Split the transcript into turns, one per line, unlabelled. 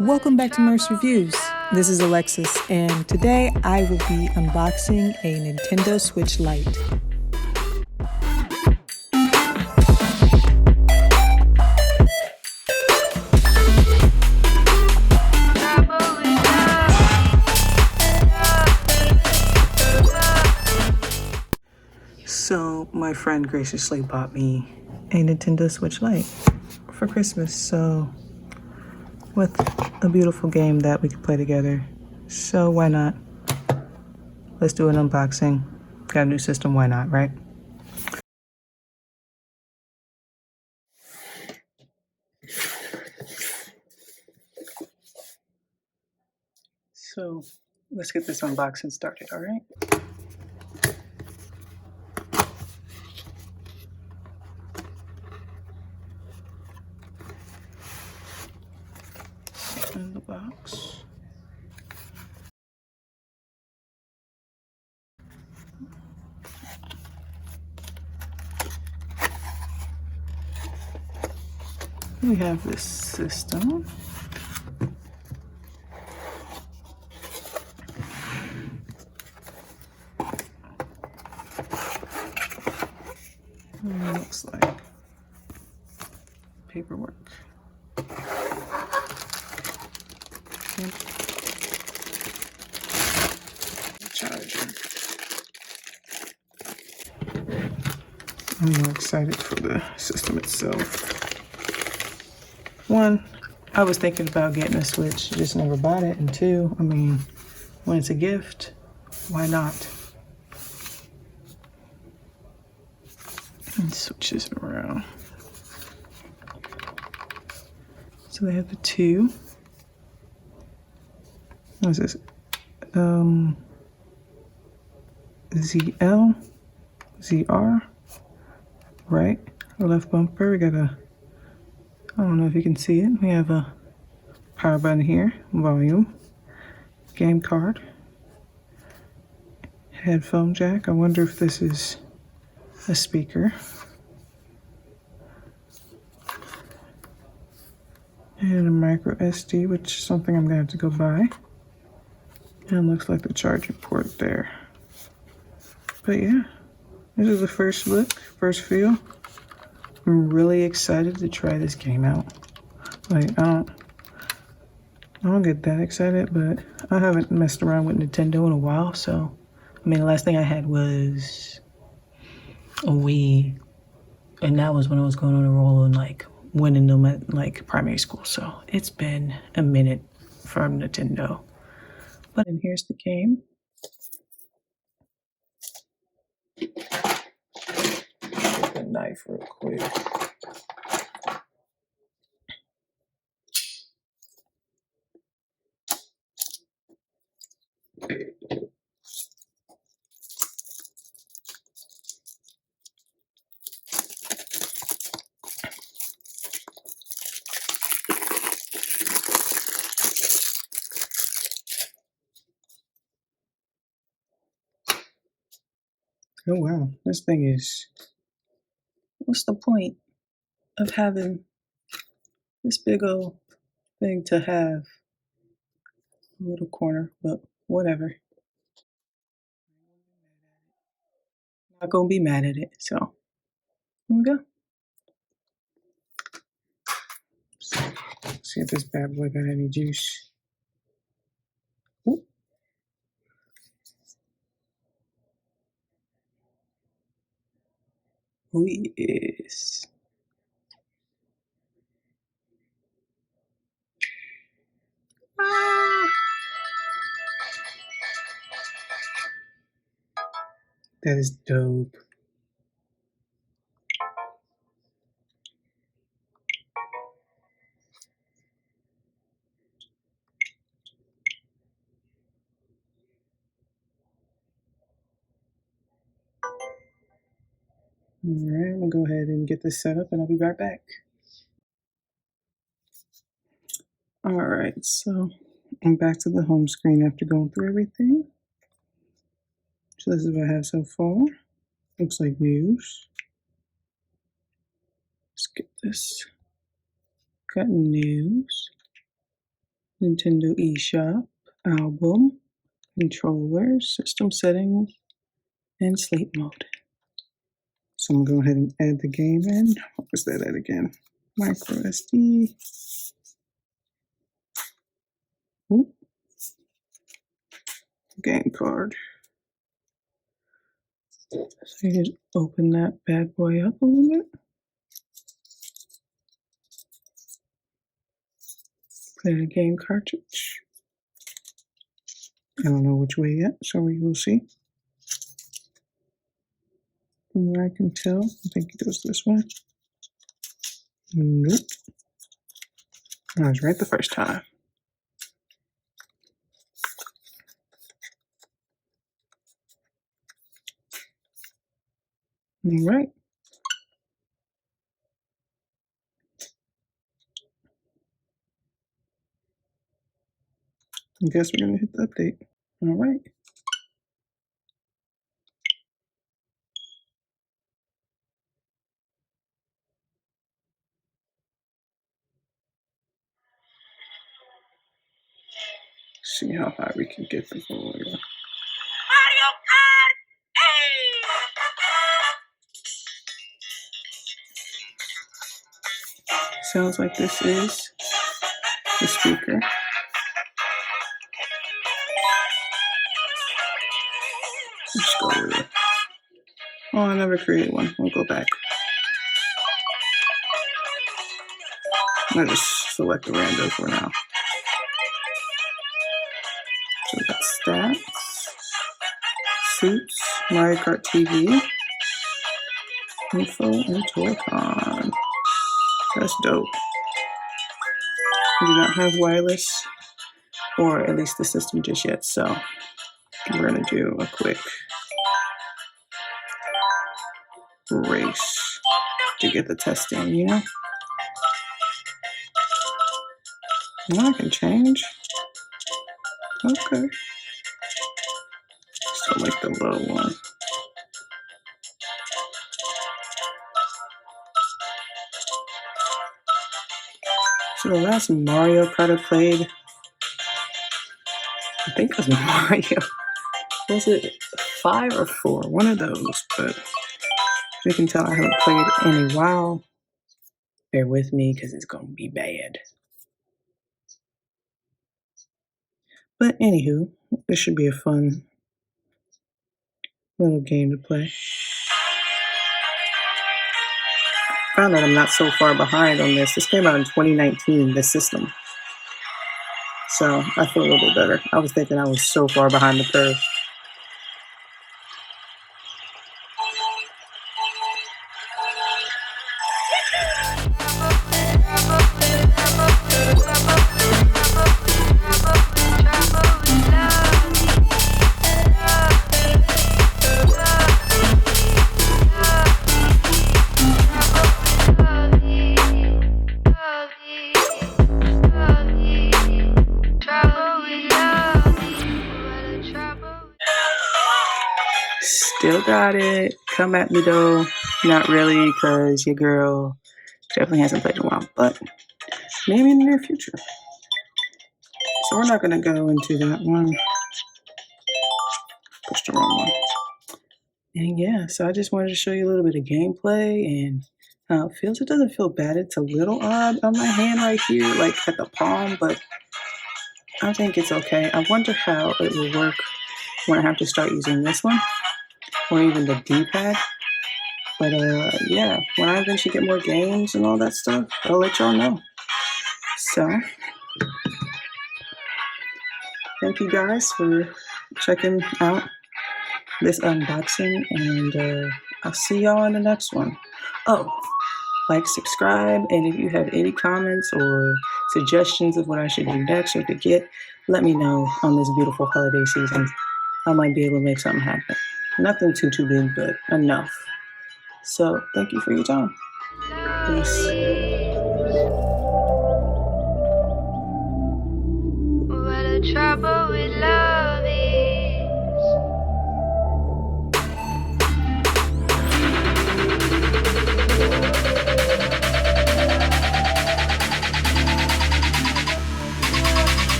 Welcome back to Merce Reviews. This is Alexis, and today I will be unboxing a Nintendo Switch Lite. So my friend graciously bought me a Nintendo Switch Lite for Christmas, so with a beautiful game that we could play together. So why not? Let's do an unboxing. Got a new system, why not, right? So let's get this unboxing started, all right? In the box. We have this system. It looks like paperwork. And charger. I'm more excited for the system itself. One, I was thinking about getting a Switch, just never bought it. And two, I mean, when it's a gift, why not? And switch this around. So they have the two. What is this? ZL, ZR, right? Left bumper. We got a, I don't know if you can see it. We have a power button here, volume, game card, headphone jack. I wonder if this is a speaker. And a micro SD, which is something I'm gonna have to go buy. And it looks like the charging port there. But yeah, this is the first look, first feel. I'm really excited to try this game out. Like, I don't get that excited, but I haven't messed around with Nintendo in a while, so. I mean, the last thing I had was a Wii, and that was when I was going on a roll and like winning them at like primary school, so it's been a minute from Nintendo. But and here's the game. Get the knife real quick. Oh wow, this thing is, what's the point of having this big old thing to have a little corner, but whatever. Not gonna be mad at it, so here we go. See if this bad boy got any juice. Ooh. Oh yes. Ah. That is dope. All right, I'm gonna go ahead and get this set up and I'll be right back. All right, so I'm back to the home screen after going through everything. So this is what I have so far. Looks like news. Let's get this. Got news. Nintendo eShop, album, controllers, system settings, and sleep mode. So I'm gonna go ahead and add the game in. What was that at again? Micro SD. Ooh. Game card. So you just open that bad boy up a little bit. Put in a game cartridge. I don't know which way yet, so we will see. From what I can tell, I think it goes this way. Nope. I was right the first time. All right. I guess we're gonna hit the update. All right. See how high we can get before we go. Sounds like this is the speaker. Let's go with it. Oh, I never created one. We'll go back. I'll just select a random for now. So we got stats, suits, Mario Kart TV, info, and Toy-Con. That's dope. We do not have wireless, or at least the system just yet, so we're gonna do a quick race to get the test in, you know? Now I can change. Okay. Still like the low one. So the last Mario Kart I played, I think it was Mario. Was it 5 or 4? One of those, but you can tell I haven't played in a while. Bear with me because it's going to be bad. But anywho, this should be a fun little game to play. Found that I'm not so far behind on this. This came out in 2019, this system. So I feel a little bit better. I was thinking I was so far behind the curve. Still got it. Come at me though. Not really, because your girl definitely hasn't played in a while, but maybe in the near future. So we're not going to go into that one. Push the wrong one. And yeah, so I just wanted to show you a little bit of gameplay and how it feels. It doesn't feel bad. It's a little odd on my hand right here, like at the palm, but I think it's okay. I wonder how it will work when I have to start using this one or even the D-pad. But yeah, when I eventually get more games and all that stuff, I'll let y'all know. So thank you guys for checking out this unboxing, and I'll see y'all in the next one. Oh, like, subscribe, and if you have any comments or suggestions of what I should do next or to get, let me know on this beautiful holiday season. I might be able to make something happen. Nothing too big, but enough. So thank you for your time. Peace.
Trouble.